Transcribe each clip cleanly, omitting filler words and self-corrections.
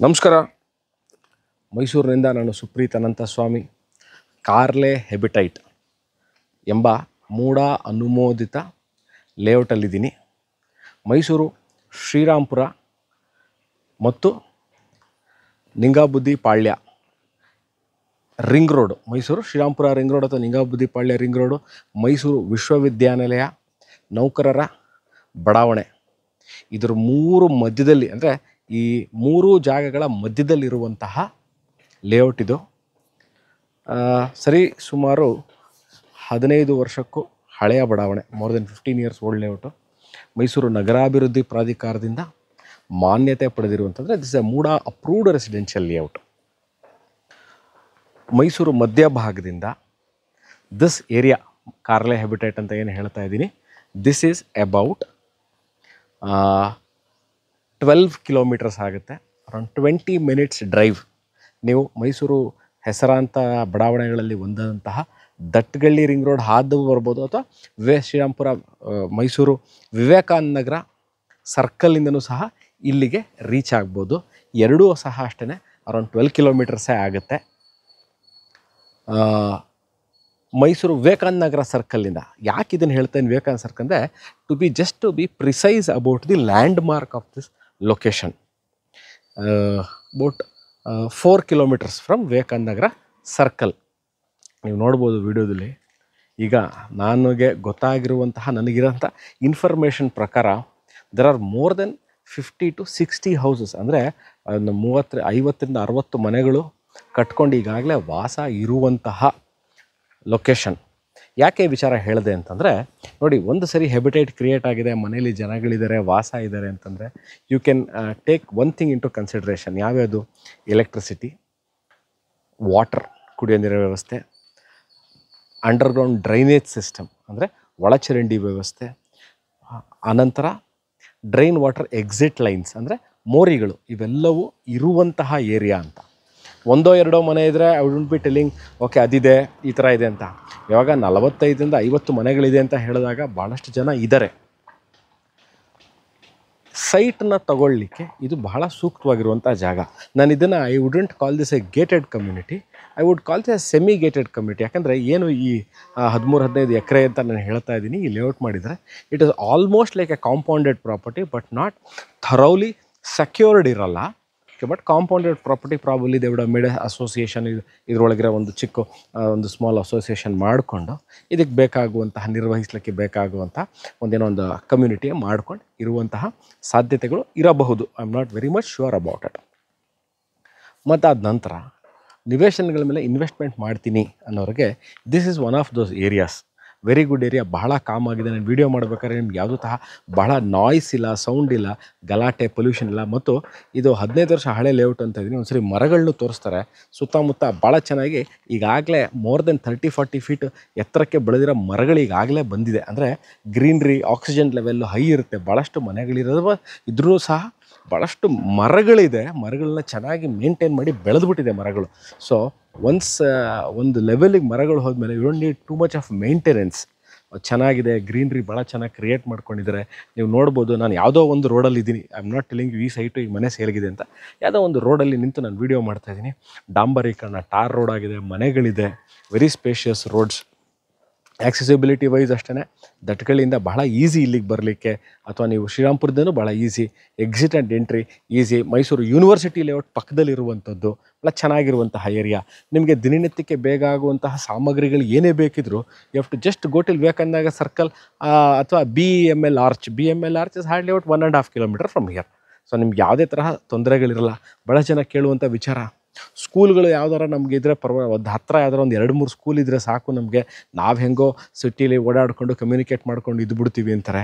ನಮಸ್ಕಾರ. ಮೈಸೂರಿನಿಂದ ನಾನು ಸುಪ್ರೀತ್ ಅನಂತಸ್ವಾಮಿ. ಕಾರ್ಲೆ ಹೆಬಿಟೈಟ್ ಎಂಬ ಮೂಢ ಅನುಮೋದಿತ ಲೇಔಟಲ್ಲಿದ್ದೀನಿ. ಮೈಸೂರು ಶ್ರೀರಾಂಪುರ ಮತ್ತು Ningabuddi Palya ring road, Mysuru Srirampura ring road ಅಥವಾ ನಿಂಗಾಬುದ್ದಿ ಪಾಳ್ಯ ರಿಂಗ್ ರೋಡು, ಮೈಸೂರು ವಿಶ್ವವಿದ್ಯಾನಿಲಯ ನೌಕರರ ಬಡಾವಣೆ, ಇದರ ಮೂರು ಮಧ್ಯದಲ್ಲಿ, ಅಂದರೆ ಈ ಮೂರು ಜಾಗಗಳ ಮಧ್ಯದಲ್ಲಿರುವಂತಹ ಲೇಔಟ್ ಇದು. ಸುಮಾರು 15 ವರ್ಷಕ್ಕೂ ಹಳೆಯ ಬಡಾವಣೆ, more than 15 years old layout. Mysuru ನಗರಾಭಿವೃದ್ಧಿ ಪ್ರಾಧಿಕಾರದಿಂದ ಮಾನ್ಯತೆ ಪಡೆದಿರುವಂಥದ್ದು. This is a MUDA approved residential layout. Mysuru ಮಧ್ಯಭಾಗದಿಂದ ದಿಸ್ ಏರಿಯಾ ಕಾರ್ಲೆ ಹೆಬಿಟೇಟ್ ಅಂತ ಏನು ಹೇಳ್ತಾ ಇದ್ದೀನಿ, ದಿಸ್ ಈಸ್ ಅಬೌಟ್ 12 ಕಿಲೋಮೀಟರ್ಸ್ ಆಗುತ್ತೆ. Around 20 minutes drive. ನೀವು ಮೈಸೂರು ಹೆಸರಾಂತ ಬಡಾವಣೆಗಳಲ್ಲಿ ಒಂದಂತಹ ದಟ್ಗಳ್ಳಿ ರಿಂಗ್ ರೋಡ್ ಹಾದು ಬರ್ಬೋದು, ಅಥವಾ ಶ್ರೀರಾಂಪುರ ಮೈಸೂರು ವಿವೇಕಾನಂದ ನಗರ ಸರ್ಕಲಿಂದನೂ ಸಹ ಇಲ್ಲಿಗೆ ರೀಚ್ ಆಗ್ಬೋದು. ಎರಡೂ ಸಹ ಅಷ್ಟೇ ಅರೌಂಡ್ 12 ಕಿಲೋಮೀಟರ್ಸೇ ಆಗುತ್ತೆ. ಮೈಸೂರು ವಿವೇಕಾನಂದ ನಗರ ಸರ್ಕಲಿಂದ ಯಾಕೆ ಇದನ್ನು ಹೇಳ್ತೇನೆ, ವಿವೇಕಾನಂದ ಸರ್ಕಲ್ ಅಂದರೆ to be precise about the landmark of this location. About 4 kilometres from Vivekananda Nagar circle. ನೀವು ನೋಡ್ಬೋದು ವಿಡಿಯೋದಲ್ಲಿ. ಈಗ ನನಗೆ ಗೊತ್ತಾಗಿರುವಂತಹ, ನನಗಿರೋಂಥ ಇನ್ಫಾರ್ಮೇಷನ್ ಪ್ರಕಾರ there are more than 50 to 60 houses, ಅಂದರೆ 50ರಿಂದ 60 ಮನೆಗಳು ಕಟ್ಕೊಂಡು ಈಗಾಗಲೇ ವಾಸ ಇರುವಂತಹ ಲೊಕೇಶನ್. ಯಾಕೆ ವಿಚಾರ ಹೇಳಿದೆ ಅಂತಂದರೆ, ನೋಡಿ, ಒಂದು ಸರಿ ಹೆಬಿಟೇಟ್ ಕ್ರಿಯೇಟ್ ಆಗಿದೆ, ಮನೇಲಿ ಜನಗಳಿದ್ದಾರೆ, ವಾಸ ಇದ್ದಾರೆ ಅಂತಂದರೆ you can take one thing into consideration. ಯಾವ್ಯಾವುದು? ಎಲೆಕ್ಟ್ರಿಸಿಟಿ, ವಾಟರ್, ಕುಡಿಯೋ ನೀರಿನ ವ್ಯವಸ್ಥೆ, ಅಂಡರ್ಗ್ರೌಂಡ್ ಡ್ರೈನೇಜ್ ಸಿಸ್ಟಮ್ ಅಂದರೆ ಒಳಚರಂಡಿ ವ್ಯವಸ್ಥೆ, ಆನಂತರ ಡ್ರೈನ್ ವಾಟರ್ ಎಕ್ಸಿಟ್ ಲೈನ್ಸ್ ಅಂದರೆ ಮೋರಿಗಳು, ಇವೆಲ್ಲವೂ ಇರುವಂತಹ ಏರಿಯಾ ಅಂತ. ಒಂದೋ ಎರಡೋ ಮನೆ ಇದ್ದರೆ I wouldn't be telling okay ಅದಿದೆ ಈ ಥರ ಇದೆ ಅಂತ. ಇವಾಗ 45ರಿಂದ 50 ಮನೆಗಳಿದೆ ಅಂತ ಹೇಳಿದಾಗ ಭಾಳಷ್ಟು ಜನ ಇದ್ದಾರೆ. ಸೈಟನ್ನ ತಗೊಳ್ಳಿಕ್ಕೆ ಇದು ಬಹಳ ಸೂಕ್ತವಾಗಿರುವಂಥ ಜಾಗ. ನಾನು ಇದನ್ನು I wouldn't call this A gated community, I would call this A semi gated community. ಯಾಕಂದರೆ ಏನು ಈ 13-15 ಎಕರೆ ಅಂತ ನಾನು ಹೇಳ್ತಾ ಇದ್ದೀನಿ, ಈ ಲೇಔಟ್ ಮಾಡಿದರೆ it is almost like a compounded property, but not thoroughly secured ಇರಲ್ಲ. But compounded property, probably they would have made association, ಇದರೊಳಗಿರೋ ಒಂದು ಚಿಕ್ಕ ಒಂದು ಸ್ಮಾಲ್ ಅಸೋಸಿಯೇಷನ್ ಮಾಡಿಕೊಂಡು ಇದಕ್ಕೆ ಬೇಕಾಗುವಂತಹ, ನಿರ್ವಹಿಸಲಿಕ್ಕೆ ಬೇಕಾಗುವಂಥ ಒಂದು ಕಮ್ಯುನಿಟಿ ಮಾಡ್ಕೊಂಡು ಇರುವಂತಹ ಸಾಧ್ಯತೆಗಳು ಇರಬಹುದು. I am not very much sure about it. ಮತ್ತು ಅದ ನಂತರ ನಿವೇಶನಗಳ ಮೇಲೆ ಇನ್ವೆಸ್ಟ್ಮೆಂಟ್ ಮಾಡ್ತೀನಿ ಅನ್ನೋರಿಗೆ this is one of those areas. Very good area, ಬಹಳ ಕಾಮ್ ಆಗಿದೆ. ನಾನು ವೀಡಿಯೋ ಮಾಡ್ಬೇಕಾದ್ರೆ ನಿಮ್ಗೆ ಯಾವುದೂ ಬಹಳ ನಾಯ್ಸ್ ಇಲ್ಲ, ಸೌಂಡ್ ಇಲ್ಲ, ಗಲಾಟೆ, ಪೊಲ್ಯೂಷನ್ ಇಲ್ಲ. ಮತ್ತು ಇದು 15 ವರ್ಷ ಹಳೆ ಲೇಔಟ್ ಅಂತ ಇದ್ದೀನಿ. ಒಂದ್ಸರಿ ಮರಗಳನ್ನೂ ತೋರಿಸ್ತಾರೆ ಸುತ್ತಮುತ್ತ. ಭಾಳ ಚೆನ್ನಾಗಿ ಈಗಾಗಲೇ ಮೋರ್ ದೆನ್ 30-40 ಫೀಟ್ ಎತ್ತರಕ್ಕೆ ಬೆಳೆದಿರೋ ಮರಗಳು ಈಗಾಗಲೇ ಬಂದಿದೆ. ಅಂದರೆ ಗ್ರೀನ್ರಿ, ಆಕ್ಸಿಜನ್ ಲೆವೆಲ್ಲು ಹೈ ಇರುತ್ತೆ. ಭಾಳಷ್ಟು ಮನೆಗಳಿರೋ ಇದ್ರೂ ಸಹ ಭಾಳಷ್ಟು ಮರಗಳಿದೆ. ಮರಗಳನ್ನ ಚೆನ್ನಾಗಿ ಮೇಂಟೈನ್ ಮಾಡಿ ಬೆಳೆದ್ಬಿಟ್ಟಿದೆ ಮರಗಳು. ಸೊ ಒನ್ಸ್ ಒಂದು ಲೆವೆಲಿಗೆ ಮರಗಳು ಹೋದ್ಮೇಲೆ you don't need to much of maintenance. ಚೆನ್ನಾಗಿದೆ, ಗ್ರೀನ್ರಿ ಭಾಳ ಚೆನ್ನಾಗಿ ಕ್ರಿಯೇಟ್ ಮಾಡ್ಕೊಂಡಿದ್ದಾರೆ. ನೀವು ನೋಡ್ಬೋದು, ನಾನು ಯಾವುದೋ ಒಂದು ರೋಡಲ್ಲಿ ಇದ್ದೀನಿ. ಐ ಆಮ್ ನಾಟ್ ಟೆಲ್ಲಿಂಗ್ ಈ ಸೈಟು ಈ ಮನೆ ಸೇಲ್ಗಿದೆ ಅಂತ. ಯಾವುದೋ ಒಂದು ರೋಡಲ್ಲಿ ನಿಂತು ನಾನು ವೀಡಿಯೋ ಮಾಡ್ತಾಯಿದ್ದೀನಿ. ಡಾಂಬರೀಕರಣ, ಟಾರ್ ರೋಡ್ ಆಗಿದೆ, ಮನೆಗಳಿದೆ, very spacious roads. Accessibility wise ಅಷ್ಟೇ ದಟ್ಗಳಿಂದ ಬಹಳ ಈಸಿ ಇಲ್ಲಿಗೆ ಬರಲಿಕ್ಕೆ, ಅಥವಾ ನೀವು ಶ್ರೀರಾಂಪುರದೂ ಭಾಳ easy, exit and entry easy. Mysuru university layout ಪಕ್ಕದಲ್ಲಿರುವಂಥದ್ದು, ಭಾಳ ಚೆನ್ನಾಗಿರುವಂತಹ ಏರಿಯಾ. ನಿಮಗೆ ದಿನನಿತ್ಯಕ್ಕೆ ಬೇಕಾಗುವಂತಹ ಸಾಮಗ್ರಿಗಳು ಏನೇ ಬೇಕಿದ್ರು you have to just go till Vivekananda circle ಅಥವಾ BML arch. BML arch is hardly out 1.5 kilometre from here. So ನಿಮ್ಗೆ ಯಾವುದೇ ತರಹ ತೊಂದರೆಗಳಿರಲ್ಲ. ಭಾಳ ಜನ ಕೇಳುವಂಥ ವಿಚಾರ, ಸ್ಕೂಲ್ಗಳು ಯಾವ್ದಾರ ನಮಗೆ ಇದ್ದರೆ ಒಂದು ಹತ್ತಿರ ಯಾವ್ದಾರ ಒಂದು 2-3 ಸ್ಕೂಲ್ ಇದ್ದರೆ ಸಾಕು ನಮಗೆ, ನಾವು ಹೆಂಗೋ ಸಿಟಿಲಿ ಓಡಾಡಿಕೊಂಡು ಕಮ್ಯುನಿಕೇಟ್ ಮಾಡ್ಕೊಂಡು ಇದ್ಬಿಡ್ತೀವಿ ಅಂತಾರೆ.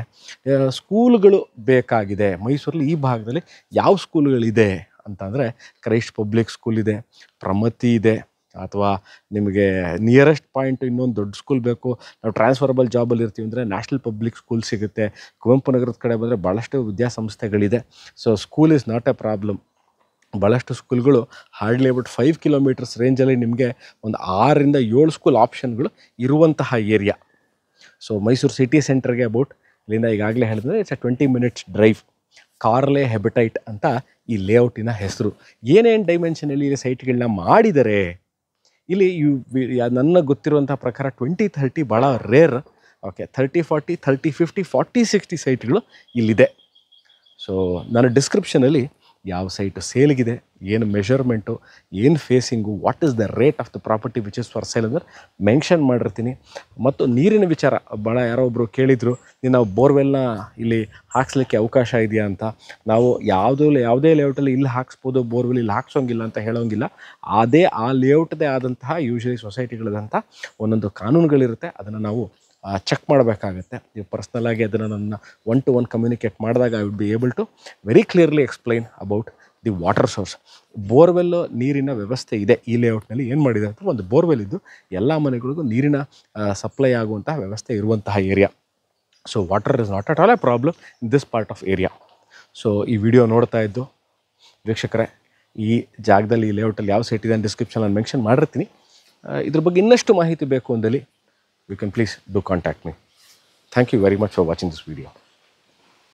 ಸ್ಕೂಲ್ಗಳು ಬೇಕಾಗಿದೆ. ಮೈಸೂರಲ್ಲಿ ಈ ಭಾಗದಲ್ಲಿ ಯಾವ ಸ್ಕೂಲ್ಗಳಿದೆ ಅಂತಂದರೆ, ಕ್ರೈಸ್ಟ್ ಪಬ್ಲಿಕ್ ಸ್ಕೂಲ್ ಇದೆ, ಪ್ರಮತಿ ಇದೆ, ಅಥವಾ ನಿಮಗೆ ನಿಯರೆಸ್ಟ್ ಪಾಯಿಂಟ್ ಇನ್ನೊಂದು ದೊಡ್ಡ ಸ್ಕೂಲ್ ಬೇಕು, ನಾವು ಟ್ರಾನ್ಸ್ಫರಬಲ್ ಜಾಬಲ್ಲಿ ಇರ್ತೀವಿ ಅಂದರೆ ನ್ಯಾಷನಲ್ ಪಬ್ಲಿಕ್ ಸ್ಕೂಲ್ ಸಿಗುತ್ತೆ. ಕುವೆಂಪು ನಗರದ ಕಡೆ ಬಂದರೆ ಭಾಳಷ್ಟು ವಿದ್ಯಾಸಂಸ್ಥೆಗಳಿದೆ. So school is not a problem. ಭಾಳಷ್ಟು ಸ್ಕೂಲ್ಗಳು ಹಾರ್ಡ್ಲಿ ಅಬೌಟ್ 5 ಕಿಲೋಮೀಟರ್ಸ್ ರೇಂಜಲ್ಲಿ ನಿಮಗೆ ಒಂದು 6ರಿಂದ 7 ಸ್ಕೂಲ್ ಆಪ್ಷನ್ಗಳು ಇರುವಂತಹ ಏರಿಯಾ. ಸೊ ಮೈಸೂರು ಸಿಟಿ ಸೆಂಟರ್ಗೆ ಅಬೌಟ್ ಇಲ್ಲಿಂದ ಈಗಾಗಲೇ ಹೇಳಿದ್ರೆ it's a 20 minutes drive. Karle Habitat ಅಂತ ಈ ಲೇಔಟಿನ ಹೆಸರು. ಏನೇನು ಡೈಮೆನ್ಷನಲ್ಲಿ ಈ ಸೈಟ್ಗಳನ್ನ ಮಾಡಿದರೆ ಇಲ್ಲಿ ನನ್ನ ಗೊತ್ತಿರುವಂಥ ಪ್ರಕಾರ 20-30 ಭಾಳ ರೇರ್. ಓಕೆ, 30-40, 30-50, 40-60 ಸೈಟ್ಗಳು ಇಲ್ಲಿದೆ. ಸೊ ನಾನು ಡಿಸ್ಕ್ರಿಪ್ಷನಲ್ಲಿ ಯಾವ ಸೈಟು ಸೇಲ್ಗಿದೆ, ಏನು ಮೆಷರ್ಮೆಂಟು, ಏನು facing, what is the rate of the property which is for sale ಅಂದರೆ ಮೆನ್ಷನ್ ಮಾಡಿರ್ತೀನಿ. ಮತ್ತು ನೀರಿನ ವಿಚಾರ ಭಾಳ ಯಾರೋ ಒಬ್ಬರು ಕೇಳಿದರು, ನಾವು ಬೋರ್ವೆಲ್ನ ಇಲ್ಲಿ ಹಾಕ್ಸ್ಲಿಕ್ಕೆ ಅವಕಾಶ ಇದೆಯಾ ಅಂತ. ನಾವು ಯಾವುದೇ ಲೇಔಟಲ್ಲಿ ಇಲ್ಲಿ ಹಾಕ್ಸ್ಬೋದು, ಬೋರ್ವೆಲ್ ಇಲ್ಲಿ ಹಾಕ್ಸೋಂಗಿಲ್ಲ ಅಂತ ಹೇಳೋಂಗಿಲ್ಲ. ಆ ಲೇಔಟ್ದೇ ಆದಂತಹ ಯೂಶಲಿ ಸೊಸೈಟಿಗಳದಂಥ ಒಂದೊಂದು ಕಾನೂನುಗಳಿರುತ್ತೆ, ಅದನ್ನು ನಾವು ಚೆಕ್ ಮಾಡಬೇಕಾಗತ್ತೆ. ನೀವು ಪರ್ಸ್ನಲಾಗಿ ಅದನ್ನು ನನ್ನ 1-to-1 ಕಮ್ಯುನಿಕೇಟ್ ಮಾಡಿದಾಗ I would be able to very clearly explain about the water source. ಬೋರ್ವೆಲ್ಲು ನೀರಿನ ವ್ಯವಸ್ಥೆ ಇದೆ ಈ ಲೇಔಟ್ನಲ್ಲಿ. ಏನು ಮಾಡಿದೆ ಅಂತ, ಒಂದು ಬೋರ್ವೆಲ್ ಇದ್ದು ಎಲ್ಲ ಮನೆಗಳಿಗೂ ನೀರಿನ ಸಪ್ಲೈ ಆಗುವಂತಹ ವ್ಯವಸ್ಥೆ ಇರುವಂತಹ area. So water is not at all A problem in this part of area. So ಈ ವಿಡಿಯೋ ನೋಡ್ತಾ ಇದ್ದು ವೀಕ್ಷಕರೇ, ಈ ಜಾಗದಲ್ಲಿ ಈ ಲೇಔಟಲ್ಲಿ ಯಾವ ಸೈಟ್ ಇದೆ ಅಂತ ಡಿಸ್ಕ್ರಿಪ್ಷನ್ ನಾನು ಮೆನ್ಷನ್ ಮಾಡಿರ್ತೀನಿ. ಇದ್ರ ಬಗ್ಗೆ ಇನ್ನಷ್ಟು ಮಾಹಿತಿ ಬೇಕು ಅಂದಲ್ಲಿ you can please do contact me. Thank you very much for watching this video.